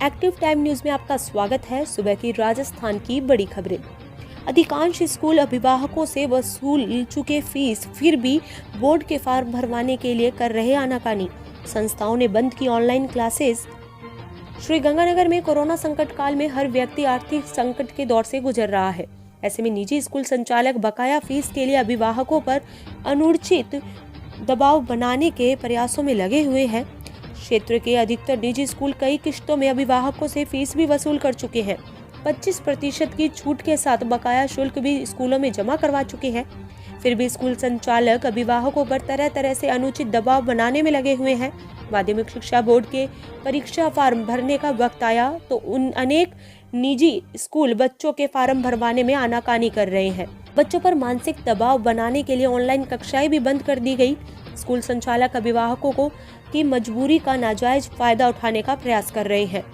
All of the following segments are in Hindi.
एक्टिव टाइम न्यूज में आपका स्वागत है। सुबह की राजस्थान की बड़ी खबरें। अधिकांश स्कूल अभिभावकों से वसूल चुके फीस फिर भी बोर्ड के फॉर्म भरवाने के लिए कर रहे आनाकानी। संस्थाओं ने बंद की ऑनलाइन क्लासेस। श्रीगंगानगर में कोरोना संकट काल में हर व्यक्ति आर्थिक संकट के दौर से गुजर रहा है। ऐसे में निजी स्कूल संचालक बकाया फीस के लिए अभिभावकों पर अनुचित दबाव बनाने के प्रयासों में लगे हुए हैं। क्षेत्र के अधिकतर निजी स्कूल कई किश्तों में अभिभावकों से फीस भी वसूल कर चुके हैं। 25% की छूट के साथ बकाया शुल्क भी स्कूलों में जमा करवा चुके हैं। फिर भी स्कूल संचालक अभिभावकों पर तरह तरह से अनुचित दबाव बनाने में लगे हुए हैं। माध्यमिक शिक्षा बोर्ड के परीक्षा फॉर्म भरने का वक्त आया तो अनेक निजी स्कूल बच्चों के फॉर्म भरवाने में आनाकानी कर रहे हैं। बच्चों पर मानसिक दबाव बनाने के लिए ऑनलाइन कक्षाएं भी बंद कर दी गई। स्कूल संचालक अभिभावकों की मजबूरी का नाजायज फायदा उठाने का प्रयास कर रहे हैं।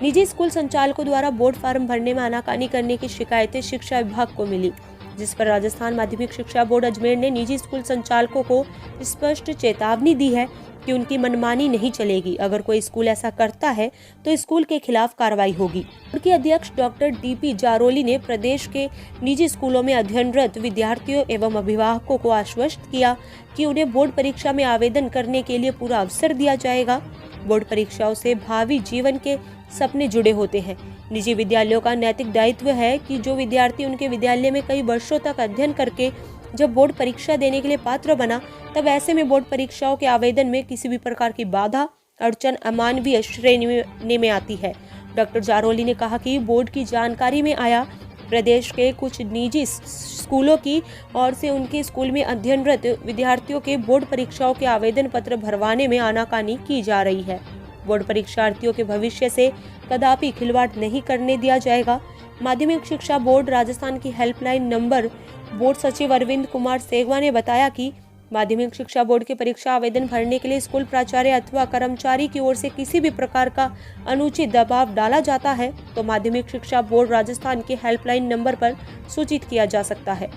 निजी स्कूल संचालकों द्वारा बोर्ड फॉर्म भरने में आनाकानी करने की शिकायतें शिक्षा विभाग को मिली, जिस पर राजस्थान माध्यमिक शिक्षा बोर्ड अजमेर ने निजी स्कूल संचालकों को स्पष्ट चेतावनी दी है कि उनकी मनमानी नहीं चलेगी। अगर कोई स्कूल ऐसा करता है तो स्कूल के खिलाफ कार्रवाई होगी। बोर्ड के अध्यक्ष डॉक्टर डीपी जारोली ने प्रदेश के निजी स्कूलों में अध्ययनरत विद्यार्थियों एवं अभिभावकों को आश्वस्त किया कि उन्हें बोर्ड परीक्षा में आवेदन करने के लिए पूरा अवसर दिया जाएगा। बोर्ड परीक्षाओं से भावी जीवन के सपने जुड़े होते हैं। निजी विद्यालयों का नैतिक दायित्व है कि जो विद्यार्थी उनके विद्यालय में कई वर्षों तक अध्ययन करके जब बोर्ड परीक्षा देने के लिए पात्र बना, तब ऐसे में बोर्ड परीक्षाओं के आवेदन में किसी भी प्रकार की बाधा अड़चन अमानवीय श्रेणी में आती है। डॉक्टर जारोली ने कहा कि बोर्ड की जानकारी में आया प्रदेश के कुछ निजी स्कूलों की ओर से उनके स्कूल में अध्ययनरत विद्यार्थियों के बोर्ड परीक्षाओं के आवेदन पत्र भरवाने में आनाकानी की जा रही है। बोर्ड परीक्षार्थियों के भविष्य से कदापि खिलवाड़ नहीं करने दिया जाएगा। माध्यमिक शिक्षा बोर्ड राजस्थान की हेल्पलाइन नंबर बोर्ड सचिव अरविंद कुमार सेगवा ने बताया कि माध्यमिक शिक्षा बोर्ड के परीक्षा आवेदन भरने के लिए स्कूल प्राचार्य अथवा कर्मचारी की ओर से किसी भी प्रकार का अनुचित दबाव डाला जाता है तो माध्यमिक शिक्षा बोर्ड राजस्थान के हेल्पलाइन नंबर पर सूचित किया जा सकता है।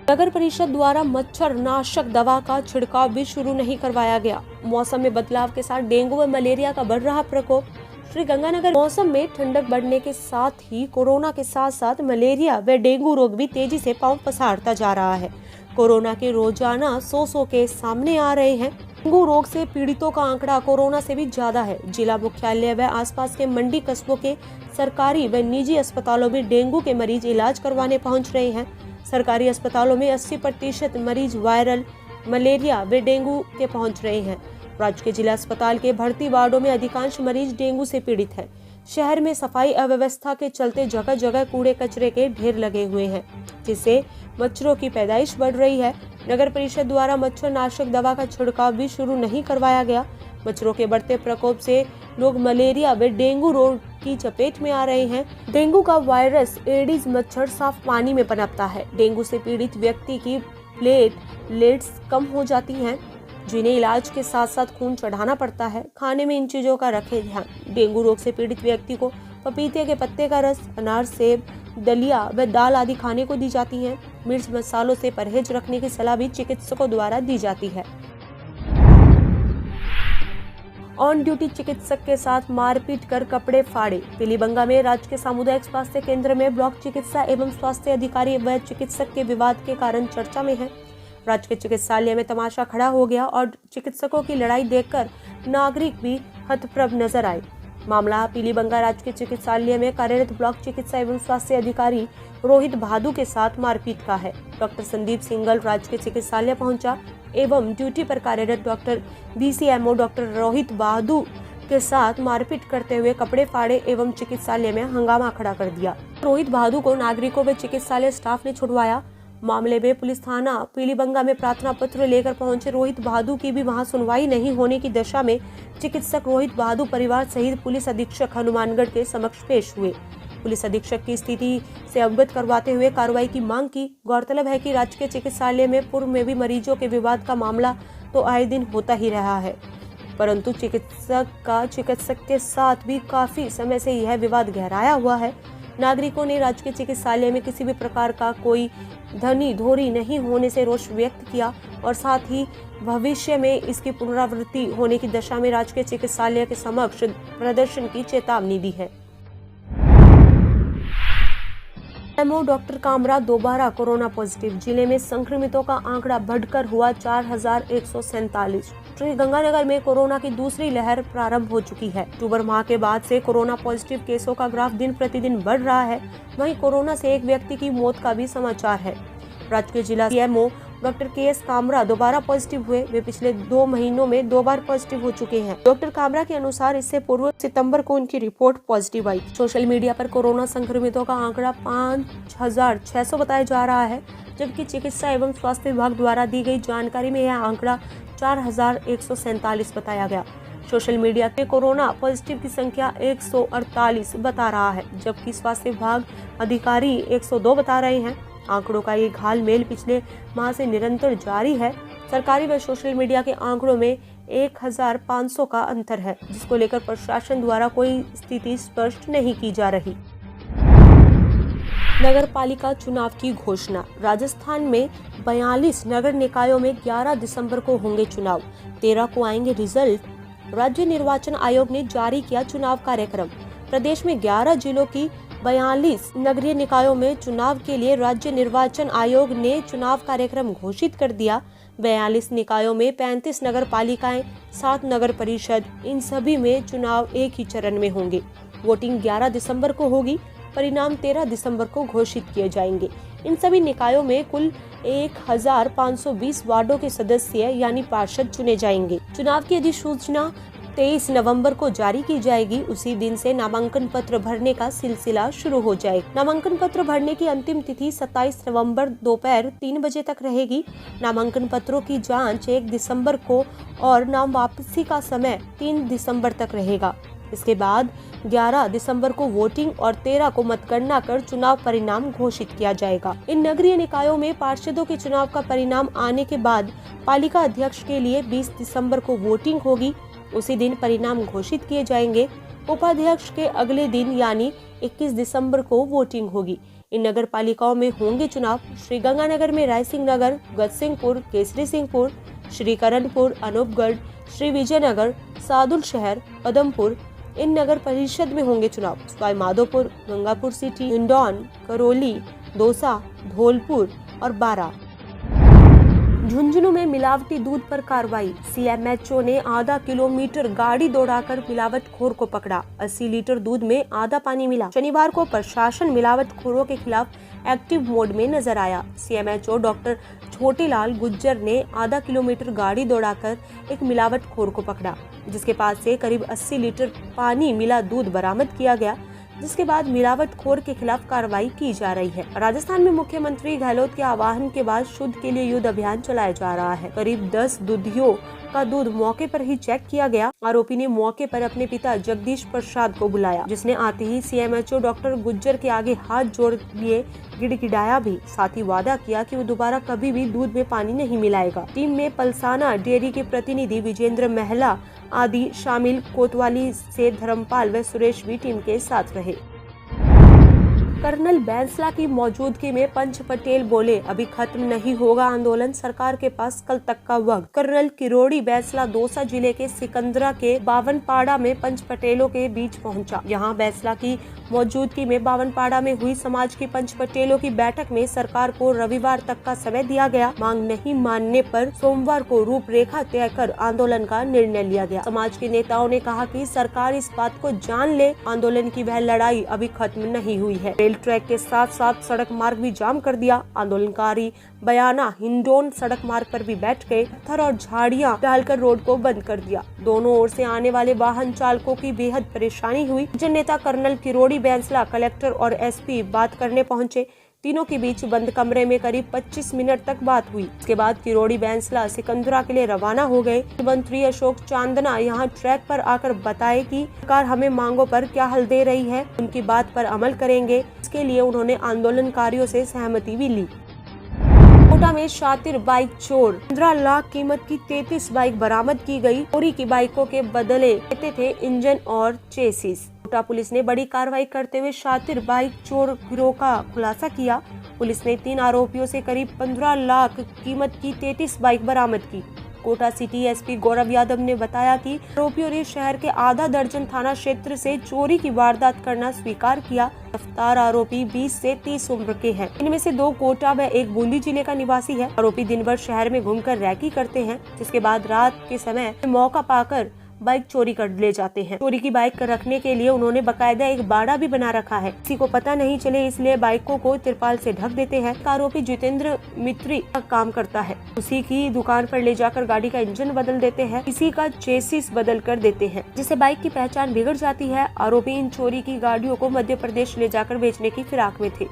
नगर परिषद द्वारा मच्छर नाशक दवा का छिड़काव भी शुरू नहीं करवाया गया। मौसम में बदलाव के साथ डेंगू व मलेरिया का बढ़ रहा प्रकोप। श्रीगंगानगर मौसम में ठंडक बढ़ने के साथ ही कोरोना के साथ साथ मलेरिया व डेंगू रोग भी तेजी से पांव पसारता जा रहा है। कोरोना के रोजाना 100 केस सामने आ रहे हैं। डेंगू रोग से पीड़ितों का आंकड़ा कोरोना से भी ज्यादा है। जिला मुख्यालय व आसपास के मंडी कस्बों के सरकारी व निजी अस्पतालों में डेंगू के मरीज इलाज करवाने पहुँच रहे हैं। सरकारी अस्पतालों में 80% मरीज वायरल मलेरिया व डेंगू के पहुंच रहे हैं। राज्य के जिला अस्पताल के भर्ती वार्डों में अधिकांश मरीज डेंगू से पीड़ित हैं। शहर में सफाई अव्यवस्था के चलते जगह जगह कूड़े कचरे के ढेर लगे हुए हैं, जिससे मच्छरों की पैदाइश बढ़ रही है। नगर परिषद द्वारा मच्छर नाशक दवा का छिड़काव भी शुरू नहीं करवाया गया। मच्छरों के बढ़ते प्रकोप से लोग मलेरिया व डेंगू रोग की चपेट में आ रहे हैं। डेंगू का वायरस एडिस मच्छर साफ पानी में पनपता है। डेंगू से पीड़ित व्यक्ति की प्लेटलेट्स कम हो जाती हैं, जिन्हें इलाज के साथ साथ खून चढ़ाना पड़ता है। खाने में इन चीजों का रखें ध्यान। डेंगू रोग से पीड़ित व्यक्ति को पपीते के पत्ते का रस, अनार, सेब, दलिया व दाल आदि खाने को दी जाती है। मिर्च मसालों से परहेज रखने की सलाह भी चिकित्सकों द्वारा दी जाती है। ऑन ड्यूटी चिकित्सक के साथ मारपीट कर कपड़े फाड़े। पीलीबंगा में राज्य के सामुदायिक स्वास्थ्य केंद्र में ब्लॉक चिकित्सा एवं स्वास्थ्य अधिकारी व चिकित्सक के विवाद के कारण चर्चा में है। राज्य के चिकित्सालय में तमाशा खड़ा हो गया और चिकित्सकों की लड़ाई देखकर नागरिक भी हतप्रभ नजर आए। मामला पीलीबंगा राज्य के चिकित्सालय में कार्यरत ब्लॉक चिकित्सा एवं स्वास्थ्य अधिकारी रोहित भादु के साथ मारपीट का है। डॉक्टर संदीप सिंगल राज्य के चिकित्सालय पहुंचा एवं ड्यूटी पर कार्यरत डॉक्टर बीसीएमओ डॉक्टर रोहित भादु के साथ मारपीट करते हुए कपड़े फाड़े एवं चिकित्सालय में हंगामा खड़ा कर दिया। रोहित भादु को नागरिकों व चिकित्सालय स्टाफ ने छुड़वाया। मामले में पुलिस थाना पीलीबंगा में प्रार्थना पत्र लेकर पहुंचे रोहित भादु की भी वहां सुनवाई नहीं होने की दशा में चिकित्सक रोहित भादु परिवार सहित पुलिस अधीक्षक हनुमानगढ़ के समक्ष पेश हुए। पुलिस अधीक्षक की स्थिति से अवगत करवाते हुए कार्रवाई की मांग की। गौरतलब है कि राज्य के चिकित्सालय में पूर्व में भी मरीजों के विवाद का मामला तो आए दिन होता ही रहा है, परंतु चिकित्सक के साथ भी काफी समय से यह विवाद गहराया हुआ है। नागरिकों ने राजकीय चिकित्सालय में किसी भी प्रकार का कोई धनी धोरी नहीं होने से रोष व्यक्त किया और साथ ही भविष्य में इसकी पुनरावृत्ति होने की दशा में राजकीय चिकित्सालय के समक्ष प्रदर्शन की चेतावनी दी है। एमओ डॉक्टर कामरा दोबारा कोरोना पॉजिटिव। जिले में संक्रमितों का आंकड़ा बढ़कर हुआ 4147। श्रीगंगानगर में कोरोना की दूसरी लहर प्रारंभ हो चुकी है। अक्टूबर माह के बाद से कोरोना पॉजिटिव केसों का ग्राफ दिन प्रतिदिन बढ़ रहा है। वहीं कोरोना से एक व्यक्ति की मौत का भी समाचार है। राजकीय जिला एमओ डॉक्टर के.एस. कामरा दोबारा पॉजिटिव हुए। वे पिछले 2 महीनों में 2 बार पॉजिटिव हो चुके हैं। डॉक्टर कामरा के अनुसार इससे पूर्व सितंबर को उनकी रिपोर्ट पॉजिटिव आई। सोशल मीडिया पर कोरोना संक्रमितों का आंकड़ा 5600 बताया जा रहा है, जबकि चिकित्सा एवं स्वास्थ्य विभाग द्वारा दी गई जानकारी में यह आंकड़ा 4147 बताया गया। सोशल मीडिया पे कोरोना पॉजिटिव की संख्या 148 बता रहा है, जबकि स्वास्थ्य विभाग अधिकारी 102 बता रहे हैं। आंकड़ों का ये घालमेल पिछले माह से निरंतर जारी है। सरकारी व सोशल मीडिया के आंकड़ों में 1500 का अंतर है, जिसको लेकर प्रशासन द्वारा कोई स्थिति स्पष्ट नहीं की जा रही। नगर पालिका चुनाव की घोषणा। राजस्थान में 42 नगर निकायों में 11 दिसंबर को होंगे चुनाव। 13 को आएंगे रिजल्ट। राज्य निर्वाचन आयोग ने जारी किया चुनाव कार्यक्रम। प्रदेश में 11 जिलों की 42 नगरीय निकायों में चुनाव के लिए राज्य निर्वाचन आयोग ने चुनाव कार्यक्रम घोषित कर दिया। 42 निकायों में 35 नगर पालिकाएं, 7 नगर परिषद, इन सभी में चुनाव एक ही चरण में होंगे। वोटिंग 11 दिसंबर को होगी। परिणाम 13 दिसंबर को घोषित किए जाएंगे। इन सभी निकायों में कुल 1520 वार्डों के सदस्य यानी पार्षद चुने जाएंगे। चुनाव की अधिसूचना 23 नवंबर को जारी की जाएगी। उसी दिन से नामांकन पत्र भरने का सिलसिला शुरू हो जाएगा। नामांकन पत्र भरने की अंतिम तिथि 27 नवंबर दोपहर 3 बजे तक रहेगी। नामांकन पत्रों की जांच 1 दिसंबर को और नाम वापसी का समय 3 दिसंबर तक रहेगा। इसके बाद 11 दिसंबर को वोटिंग और 13 को मतगणना कर चुनाव परिणाम घोषित किया जाएगा। इन नगरीय निकायों में पार्षदों के चुनाव का परिणाम आने के बाद पालिका अध्यक्ष के लिए 20 दिसंबर को वोटिंग होगी। उसी दिन परिणाम घोषित किए जाएंगे। उपाध्यक्ष के अगले दिन यानी 21 दिसंबर को वोटिंग होगी। इन नगर पालिकाओं में होंगे चुनाव। श्रीगंगानगर में रायसिंह नगर, गजसिंहपुर, केसरी सिंहपुर, श्रीकरणपुर, अनूपगढ़, श्री विजयनगर, सादुल शहर, पदमपुर, इन नगर परिषद में होंगे चुनाव। सवाई माधोपुर, गंगापुर सिटी, हिंडौन, करौली, दौसा, धौलपुर और बारा। झुंझुनू में मिलावटी दूध पर कार्रवाई। सीएमएचओ ने आधा किलोमीटर गाड़ी दौड़ाकर मिलावटखोर को पकड़ा। 80 लीटर दूध में आधा पानी मिला। शनिवार को प्रशासन मिलावटखोरों के खिलाफ एक्टिव मोड में नजर आया। सीएमएचओ डॉक्टर छोटेलाल गुज्जर ने आधा किलोमीटर गाड़ी दौड़ाकर एक मिलावटखोर को पकड़ा, जिसके पास से करीब 80 लीटर पानी मिला दूध बरामद किया गया, जिसके बाद मिलावटखोर के खिलाफ कार्रवाई की जा रही है। राजस्थान में मुख्यमंत्री गहलोत के आह्वान के बाद शुद्ध के लिए युद्ध अभियान चलाया जा रहा है। करीब 10 दूधियों का दूध मौके पर ही चेक किया गया। आरोपी ने मौके पर अपने पिता जगदीश प्रसाद को बुलाया, जिसने आते ही सीएमएचओ डॉक्टर गुज्जर के आगे हाथ जोड़ लिए गिड़गिड़ाया भी। साथ ही वादा किया कि वो दोबारा कभी भी दूध में पानी नहीं मिलाएगा। टीम में पलसाना डेयरी के प्रतिनिधि विजेंद्र महला आदि शामिल। कोतवाली से धर्मपाल व सुरेश भी टीम के साथ रहे। कर्नल बैंसला की मौजूदगी में पंच पटेल बोले, अभी खत्म नहीं होगा आंदोलन, सरकार के पास कल तक का वक्त। कर्नल किरोड़ी बैंसला दौसा जिले के सिकंदरा के बावनपाड़ा में पंच पटेलों के बीच पहुंचा। यहां बैंसला की मौजूदगी में बावनपाड़ा में हुई समाज के पंच पटेलों की बैठक में सरकार को रविवार तक का समय दिया गया। मांग नहीं मानने पर सोमवार को रूपरेखा तय कर आंदोलन का निर्णय लिया गया। समाज के नेताओं ने कहा कि सरकार इस बात को जान ले, आंदोलन की वह लड़ाई अभी खत्म नहीं हुई है। रेल ट्रैक के साथ साथ सड़क मार्ग भी जाम कर दिया। आंदोलनकारी बयाना हिंडौन सड़क मार्ग पर भी बैठ गए। पत्थर और झाड़ियां डालकर रोड को बंद कर दिया। दोनों ओर से आने वाले वाहन चालकों की बेहद परेशानी हुई। जननेता कर्नल किरोड़ी बैंसला कलेक्टर और एसपी बात करने पहुंचे। तीनों के बीच बंद कमरे में करीब 25 मिनट तक बात हुई। इसके बाद किरोड़ी बैंसला सिकंदरा के लिए रवाना हो गए। मंत्री अशोक चांदना यहां ट्रैक पर आकर बताए कि सरकार हमें मांगों पर क्या हल दे रही है, उनकी बात पर अमल करेंगे। इसके लिए उन्होंने आंदोलनकारियों से सहमति भी ली। कोटा में शातिर बाइक चोर। 15 लाख कीमत की 33 बाइक बरामद की गई। चोरी की बाइकों के बदले देते थे इंजन और चेसिस। कोटा पुलिस ने बड़ी कार्रवाई करते हुए शातिर बाइक चोर गिरोह का खुलासा किया। पुलिस ने 3 आरोपियों से करीब 15 लाख कीमत की 33 बाइक बरामद की। कोटा सिटी एसपी गौरव यादव ने बताया कि आरोपियों ने शहर के आधा दर्जन थाना क्षेत्र से चोरी की वारदात करना स्वीकार किया। गिरफ्तार आरोपी 20 से 30 उम्र के हैं। इनमें से 2 कोटा व 1 बूंदी जिले का निवासी है। आरोपी दिन भर शहर में घूमकर रैकी करते हैं, जिसके बाद रात के समय मौका पाकर बाइक चोरी कर ले जाते हैं। चोरी की बाइक रखने के लिए उन्होंने बकायदा एक बाड़ा भी बना रखा है। किसी को पता नहीं चले इसलिए बाइकों को तिरपाल से ढक देते हैं। आरोपी जितेंद्र मित्री का काम करता है। उसी की दुकान पर ले जाकर गाड़ी का इंजन बदल देते हैं, किसी का चेसिस बदल कर देते हैं, जिससे बाइक की पहचान बिगड़ जाती है। आरोपी इन चोरी की गाड़ियों को मध्य प्रदेश ले जाकर बेचने की फिराक में थे।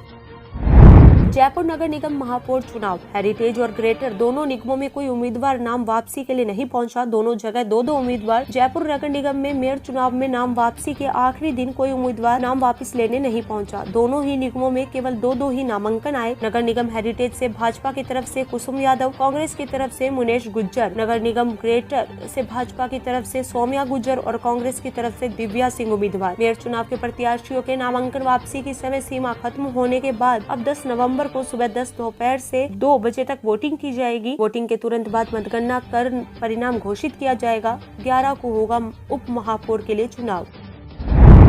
जयपुर नगर निगम महापौर चुनाव, हेरिटेज और ग्रेटर दोनों निगमों में कोई उम्मीदवार नाम वापसी के लिए नहीं पहुंचा। दोनों जगह 2-2 उम्मीदवार। जयपुर नगर निगम में मेयर चुनाव में नाम वापसी के आखिरी दिन कोई उम्मीदवार नाम वापस लेने नहीं पहुंचा। दोनों ही निगमों में केवल 2-2 ही नामांकन आए। नगर निगम हेरिटेज से भाजपा की तरफ से कुसुम यादव, कांग्रेस की तरफ से मुनेश गुज्जर, नगर निगम ग्रेटर से भाजपा की तरफ से सौम्या गुज्जर और कांग्रेस की तरफ से दिव्या सिंह उम्मीदवार। मेयर चुनाव के प्रत्याशियों के नामांकन वापसी की समय सीमा खत्म होने के बाद अब 10 नवम्बर को सुबह 10 दोपहर से 2 बजे तक वोटिंग की जाएगी। वोटिंग के तुरंत बाद मतगणना कर परिणाम घोषित किया जाएगा। 11 को होगा उप महापौर के लिए चुनाव।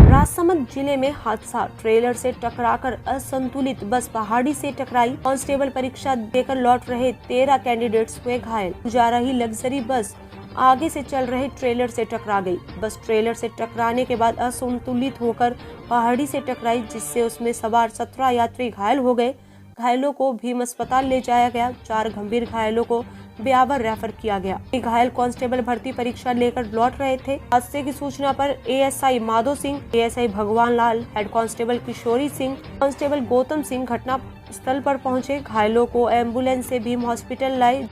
राजसमंद जिले में हादसा, ट्रेलर से टकराकर असंतुलित बस पहाड़ी से टकराई। कांस्टेबल परीक्षा देकर लौट रहे 13 कैंडिडेट्स हुए घायल। जा रही लग्जरी बस आगे से चल रहे ट्रेलर से टकरा गई। बस ट्रेलर से टकराने के बाद असंतुलित होकर पहाड़ी से टकराई, जिससे उसमें सवार 17 यात्री घायल हो गए। घायलों को भीम अस्पताल ले जाया गया। 4 गंभीर घायलों को ब्यावर रेफर किया गया। घायल कांस्टेबल भर्ती परीक्षा लेकर लौट रहे थे। हादसे की सूचना पर एएसआई माधो सिंह, एएसआई भगवान लाल, हेड कांस्टेबल किशोरी सिंह, कांस्टेबल गौतम सिंह घटना स्थल पर पहुंचे। घायलों को एम्बुलेंस से भीम हॉस्पिटल लाए।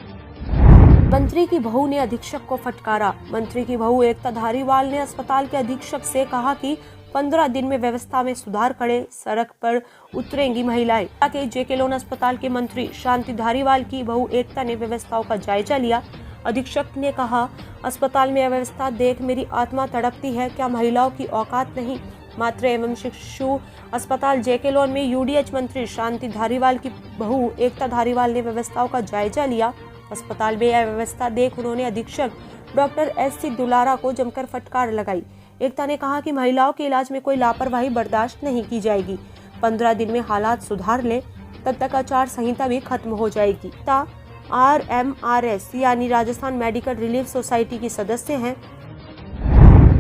मंत्री की बहू ने अधीक्षक को फटकारा। मंत्री की बहू एकता धारीवाल ने अस्पताल के अधीक्षक से कहा कि 15 दिन में व्यवस्था में सुधार करें, सड़क पर उतरेंगी महिलाएं। ताकि जेके लोन अस्पताल के मंत्री शांति धारीवाल की बहू एकता ने व्यवस्थाओं का जायजा लिया। अधीक्षक ने कहा, अस्पताल में अव्यवस्था देख मेरी आत्मा तड़पती है। क्या महिलाओं की औकात नहीं? मातृ एवं शिशु अस्पताल जेके लोन में यूडीएच मंत्री शांति धारीवाल की बहू एकता धारीवाल ने व्यवस्थाओं का जायजा लिया। अस्पताल में अव्यवस्था देख उन्होंने अधीक्षक डॉक्टर एससी दुलारा को जमकर फटकार लगाई। एकता ने कहा कि महिलाओं के इलाज में कोई लापरवाही बर्दाश्त नहीं की जाएगी। 15 दिन में हालात सुधार ले, तब तक आचार संहिता भी खत्म हो जाएगी। RMRS यानी राजस्थान मेडिकल रिलीफ सोसाइटी की सदस्य हैं।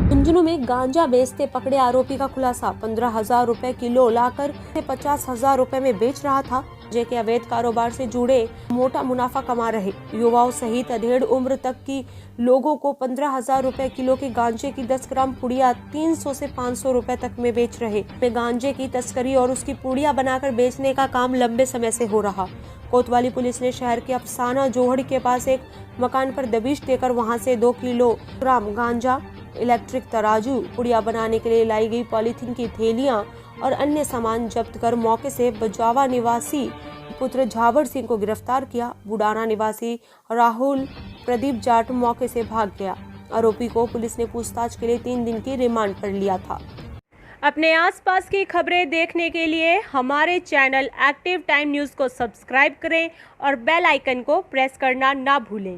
झुंझुनू में गांजा बेचते पकड़े आरोपी का खुलासा, 15,000 रुपए किलो लाकर 50,000 रुपए में बेच रहा था। जेके अवैध कारोबार से जुड़े मोटा मुनाफा कमा रहे युवाओं सहित अधेड़ उम्र तक की लोगों को 15,000 रुपए किलो के गांजे की 10 ग्राम पुड़िया 300 से 500 रुपए तक में बेच रहे। गांजे की तस्करी और उसकी पुड़िया बनाकर बेचने का काम लंबे समय से हो रहा। कोतवाली पुलिस ने शहर के अफसाना जोहड़ के पास एक मकान पर दबिश देकर वहां से 2 किलोग्राम गांजा, इलेक्ट्रिक तराजू, पुड़िया बनाने के लिए लाई गई पॉलीथीन की थैलियां और अन्य सामान जब्त कर मौके से बजावा निवासी पुत्र झावर सिंह को गिरफ्तार किया। बुडाना निवासी राहुल प्रदीप जाट मौके से भाग गया। आरोपी को पुलिस ने पूछताछ के लिए 3 दिन की रिमांड पर लिया था। अपने आसपास की खबरें देखने के लिए हमारे चैनल एक्टिव टाइम न्यूज़ को सब्सक्राइब करें और बेल आइकन को प्रेस करना ना भूलें।